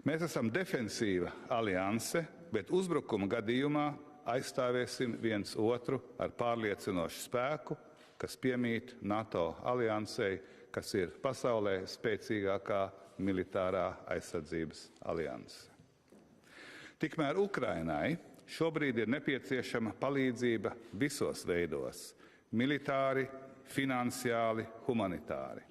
Mēs esam defensīva alianse, bet uzbrukuma gadījumā aizstāvēsim viens otru ar pārliecinošu spēku, kas piemīt NATO aliansei, kas ir pasaulē spēcīgākā militārā aizsardzības alianse. Tikmēr Ukrainai šobrīd ir nepieciešama palīdzība visos veidos – militāri, finansiāli, humanitāri.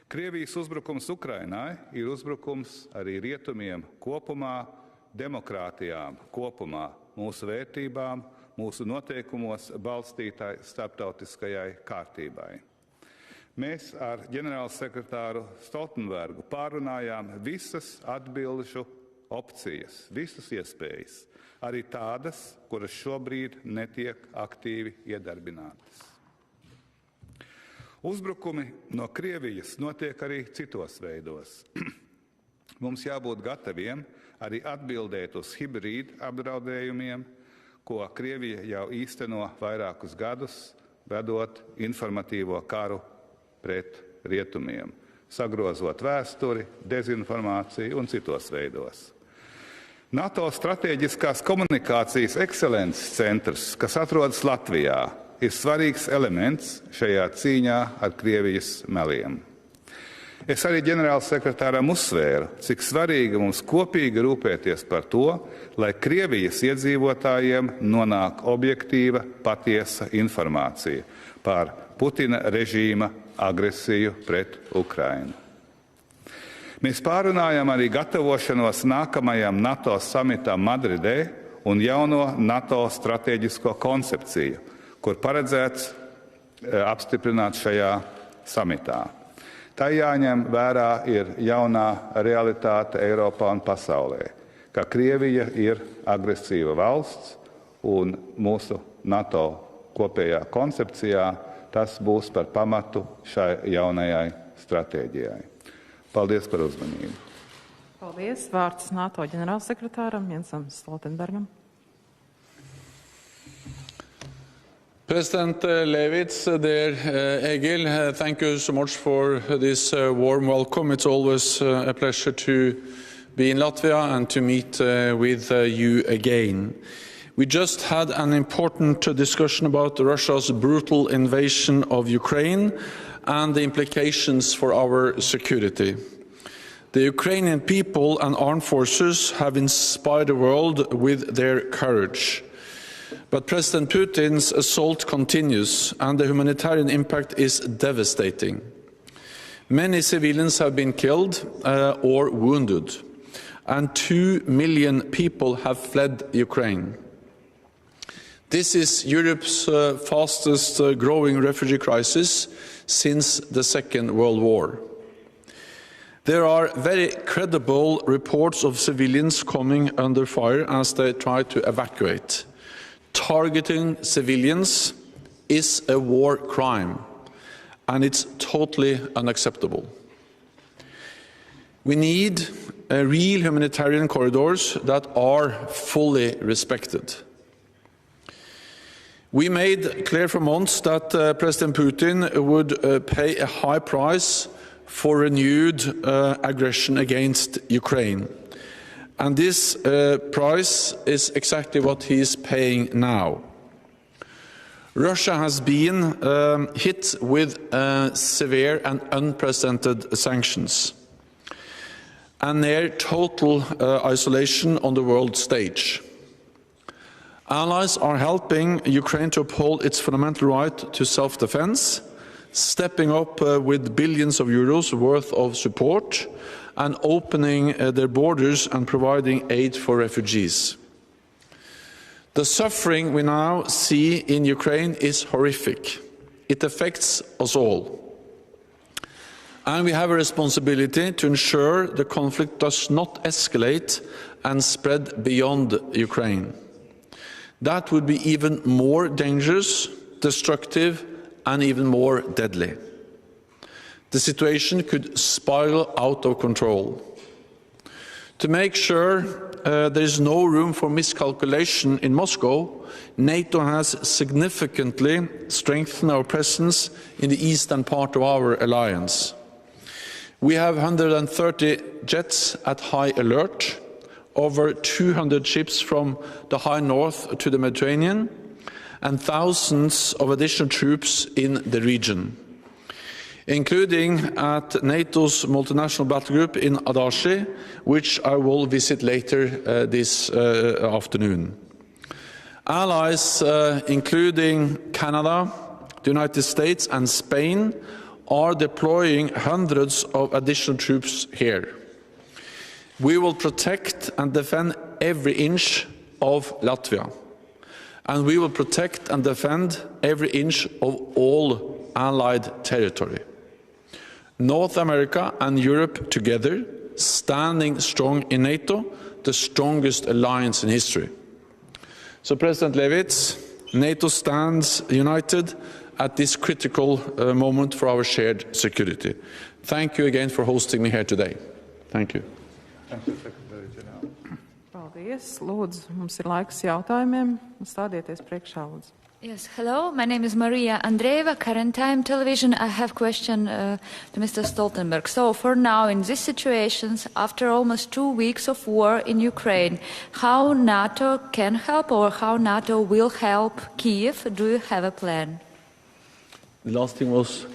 Krievijas uzbrukums Ukrainai ir uzbrukums arī rietumiem kopumā, demokrātijām kopumā, mūsu vērtībām, mūsu noteikumos balstītai starptautiskajai kārtībai. Mēs ar ģenerālsekretāru Stoltenbergu pārunājām visas atbilžu opcijas, visas iespējas, arī tādas, kuras šobrīd netiek aktīvi iedarbinātas. Uzbrukumi no Krievijas notiek arī citos veidos. Mums jābūt gataviem arī atbildēt uz hibrīdu apdraudējumiem, ko Krievija jau īsteno vairākus gadus, vedot informatīvo karu pret rietumiem, sagrozot vēsturi, dezinformāciju un citos veidos. NATO strateģiskās komunikācijas ekscelences centrs, kas atrodas Latvijā, ir svarīgs elements šajā cīņā ar Krievijas meliem. Es arī ģenerālsekretāram uzsvēru, cik svarīgi mums kopīgi rūpēties par to, lai Krievijas iedzīvotājiem nonāk objektīva, patiesa informācija par Putina režīma agresiju pret Ukrainu. Mēs pārunājam arī gatavošanos nākamajam NATO samitam Madridē un jauno NATO strateģisko koncepciju, kur paredzēts apstiprināt šajā samitā. Tā jāņem vērā ir jaunā realitāte Eiropā un pasaulē, ka Krievija ir agresīva valsts un mūsu NATO kopējā koncepcijā tas būs par pamatu šai jaunajai stratēģijai. Paldies par uzmanību. Paldies. Vārds NATO ģenerālsekretāram Jensam Stoltenbergam. President Levits, dear Egil, thank you so much for this warm welcome. It's always a pleasure to be in Latvia and to meet with you again. We just had an important discussion about Russia's brutal invasion of Ukraine and the implications for our security. The Ukrainian people and armed forces have inspired the world with their courage. But President Putin's assault continues, and the humanitarian impact is devastating. Many civilians have been killed or wounded, and 2 million people have fled Ukraine. This is Europe's fastest growing refugee crisis since the Second World War. There are very credible reports of civilians coming under fire as they try to evacuate. Targeting civilians is a war crime, and it's totally unacceptable. We need real humanitarian corridors that are fully respected. We made clear for months that President Putin would pay a high price for renewed aggression against Ukraine. And this price is exactly what he is paying now. Russia has been hit with severe and unprecedented sanctions and near total isolation on the world stage. Allies are helping Ukraine to uphold its fundamental right to self-defense, stepping up with billions of euros worth of support and opening their borders and providing aid for refugees. The suffering we now see in Ukraine is horrific. It affects us all. And we have a responsibility to ensure the conflict does not escalate and spread beyond Ukraine. That would be even more dangerous, destructive, and even more deadly. The situation could spiral out of control. To make sure there is no room for miscalculation in Moscow, NATO has significantly strengthened our presence in the eastern part of our alliance. We have 130 jets at high alert, over 200 ships from the high north to the Mediterranean, and thousands of additional troops in the region, including at NATO's multinational battle group in Adashi, which I will visit later this afternoon. Allies, including Canada, the United States and Spain, are deploying hundreds of additional troops here. We will protect and defend every inch of Latvia, and we will protect and defend every inch of all Allied territory. North America and Europe together, standing strong in NATO, the strongest alliance in history. So, President Levits, NATO stands united at this critical moment for our shared security. Thank you again for hosting me here today. Thank you. Thank you, Secretary General. Paldies. Lūdzu, mums ir laiks jautājumiem. Stādieties priekšā, lūdzu. Yes, hello. My name is Maria Andreeva, Current Time Television. I have a question to Mr. Stoltenberg. So, for now, in these situations, after almost 2 weeks of war in Ukraine, how NATO can help or how NATO will help Kiev? Do you have a plan? The last thing was,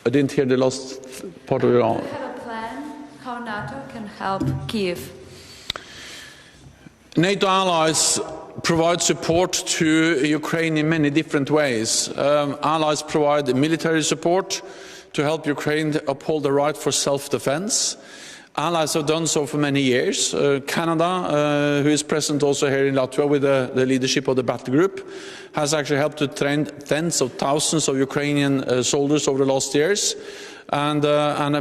I didn't hear the last part of your answer. Do you have a plan how NATO can help Kiev? NATO allies provide support to Ukraine in many different ways. Allies provide military support to help Ukraine uphold the right for self-defense. Allies have done so for many years. Canada, who is present also here in Latvia with the leadership of the battle group, has actually helped to train tens of thousands of Ukrainian soldiers over the last years. And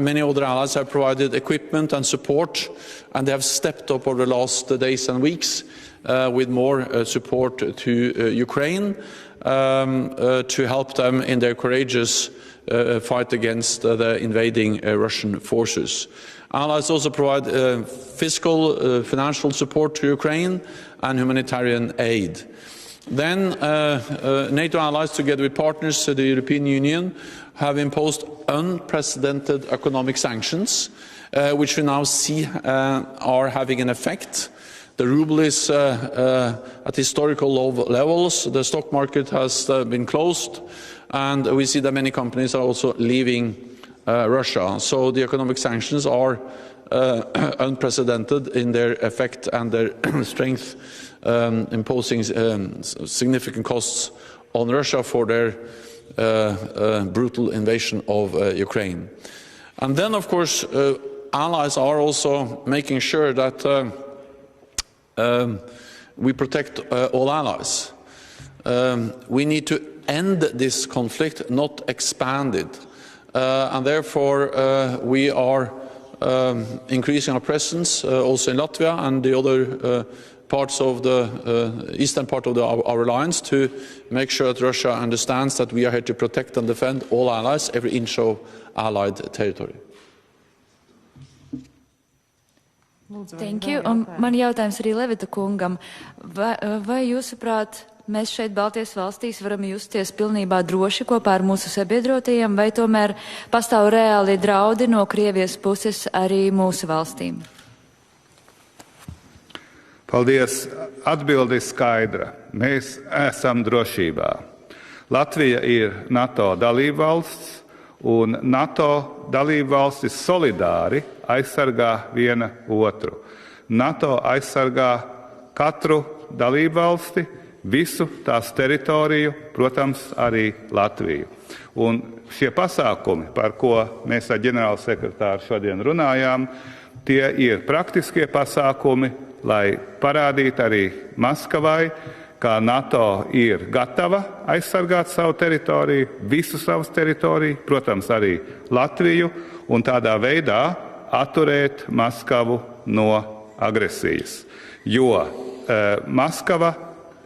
many other allies have provided equipment and support, and they have stepped up over the last days and weeks with more support to Ukraine to help them in their courageous fight against the invading Russian forces. Allies also provide fiscal, financial support to Ukraine and humanitarian aid. Then NATO allies, together with partners to the European Union, have imposed unprecedented economic sanctions, which we now see are having an effect. The ruble is at historical low levels, the stock market has been closed, and we see that many companies are also leaving Russia. So the economic sanctions are unprecedented in their effect and their strength, imposing significant costs on Russia for their brutal invasion of Ukraine. And then, of course, allies are also making sure that we protect all allies. We need to end this conflict, not expand it. And therefore, we are increasing our presence also in Latvia and the other parts of the eastern part of our alliance to make sure that Russia understands that we are here to protect and defend all allies, every inch of Allied territory. Thank you. Un man jautājums arī Levita kungam. Vai jūsuprāt, mēs šeit Baltijas valstīs varam justies pilnībā droši kopā ar mūsu sabiedrotajiem, vai tomēr pastāv reāli draudi no Krievijas puses arī mūsu valstīm? Paldies. Atbilde ir skaidra. Mēs esam drošībā. Latvija ir NATO dalībvalsts, un NATO dalībvalstis solidāri aizsargā viena otru. NATO aizsargā katru dalībvalsti, visu tās teritoriju, protams, arī Latviju. Un šie pasākumi, par ko mēs ar ģenerālsekretāru šodien runājām, tie ir praktiskie pasākumi, lai parādītu arī Maskavai, ka NATO ir gatava aizsargāt savu teritoriju, visu savu teritoriju, protams, arī Latviju, un tādā veidā atturēt Maskavu no agresijas. Jo Maskava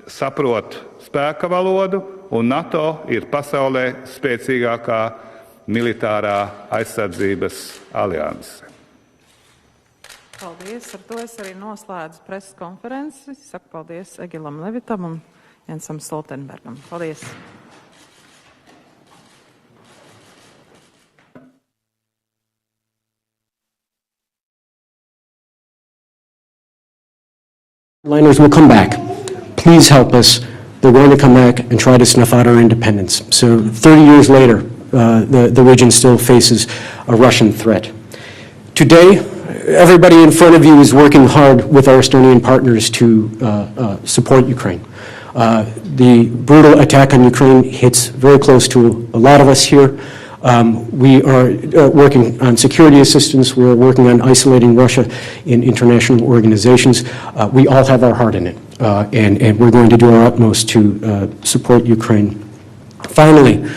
saprot spēka valodu, un NATO ir pasaulē spēcīgākā militārā aizsardzības alianse. Paldies. Ar to es arī noslēdzu preses konferenci. Saku paldies Egilam Levitam un Jensam Stoltenbergam. Paldies. Liners will come back. Please help us. They're going to come back and try to snuff out our independence. So 30 years later, the region still faces a Russian threat. Today, everybody in front of you is working hard with our Estonian partners to support Ukraine. The brutal attack on Ukraine hits very close to a lot of us here. We are working on security assistance. We're working on isolating Russia in international organizations. We all have our heart in it, and we're going to do our utmost to support Ukraine. Finally,